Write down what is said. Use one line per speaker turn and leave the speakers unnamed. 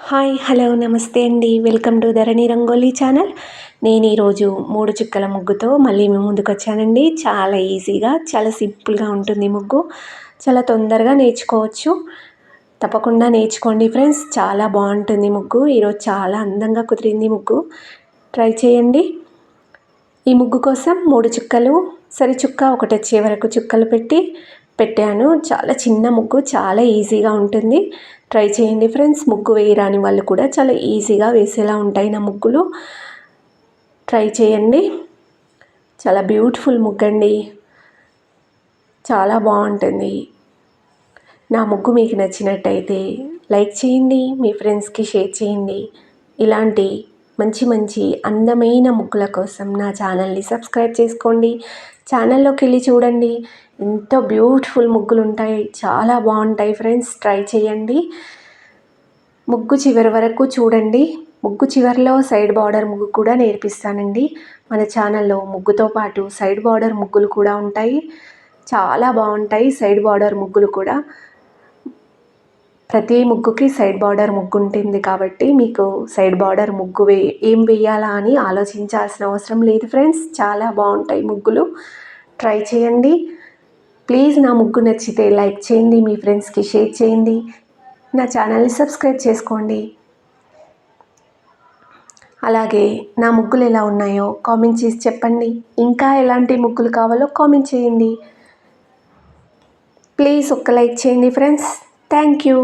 Hi hello నమస్తే అండి. Welcome to Dharani rangoli channel. నేను ఈరోజు 3 చుక్కల ముగ్గుతో మళ్ళీ మీ ముందుకు వచ్చానండి. చాలా ఈజీగా చాలా సింపుల్గా ఉంటుంది ముగ్గు. చాలా తొందరగా నేర్చుకోవచ్చు. తప్పకుండా నేర్చుకోండి ఫ్రెండ్స్. చాలా బాగుంటుంది ముగ్గు. ఈరోజు చాలా అందంగా కుదిరింది ముగ్గు. ట్రై చేయండి. ఈ ముగ్గు కోసం 3 చుక్కలు సరి చుక్క ఒకటి వచ్చే వరకు చుక్కలు పెట్టాను. చాలా చిన్న ముగ్గు, చాలా ఈజీగా ఉంటుంది. ట్రై చేయండి ఫ్రెండ్స్. ముగ్గు వేయరాని వాళ్ళు కూడా చాలా ఈజీగా వేసేలా ఉంటాయి నా ముగ్గులు. ట్రై చేయండి. చాలా బ్యూటిఫుల్ ముగ్గు అండి. చాలా బాగుంటుంది. నా ముగ్గు మీకు నచ్చినట్టయితే లైక్ చేయండి, మీ ఫ్రెండ్స్కి షేర్ చేయండి. ఇలాంటి మంచి మంచి అందమైన ముగ్గుల కోసం నా ఛానల్ని సబ్స్క్రైబ్ చేసుకోండి. ఛానల్లోకి వెళ్ళి చూడండి. ఎంతో బ్యూటిఫుల్ ముగ్గులు ఉంటాయి. చాలా బాగుంటాయి ఫ్రెండ్స్. ట్రై చేయండి. ముగ్గు చివరి వరకు చూడండి. ముగ్గు చివరిలో సైడ్ బార్డర్ ముగ్గు కూడా నేర్పిస్తానండి. మన ఛానల్లో ముగ్గుతో పాటు సైడ్ బార్డర్ ముగ్గులు కూడా ఉంటాయి. చాలా బాగుంటాయి సైడ్ బార్డర్ ముగ్గులు కూడా. ప్రతి ముగ్గుకి సైడ్ బార్డర్ ముగ్గు ఉంటుంది కాబట్టి మీకు సైడ్ బార్డర్ ముగ్గు ఏం వేయాలా అని ఆలోచించాల్సిన అవసరం లేదు ఫ్రెండ్స్. చాలా బాగుంటాయి ముగ్గులు. ట్రై చేయండి. ప్లీజ్ నా ముగ్గు నచ్చితే లైక్ చేయండి, మీ ఫ్రెండ్స్కి షేర్ చేయండి, నా ఛానల్ని సబ్స్క్రైబ్ చేసుకోండి. అలాగే నా ముగ్గులు ఎలా ఉన్నాయో కామెంట్ చేసి చెప్పండి. ఇంకా ఎలాంటి ముగ్గులు కావాలో కామెంట్ చేయండి. ప్లీజ్ ఒక్క లైక్ చేయండి ఫ్రెండ్స్. Thank you.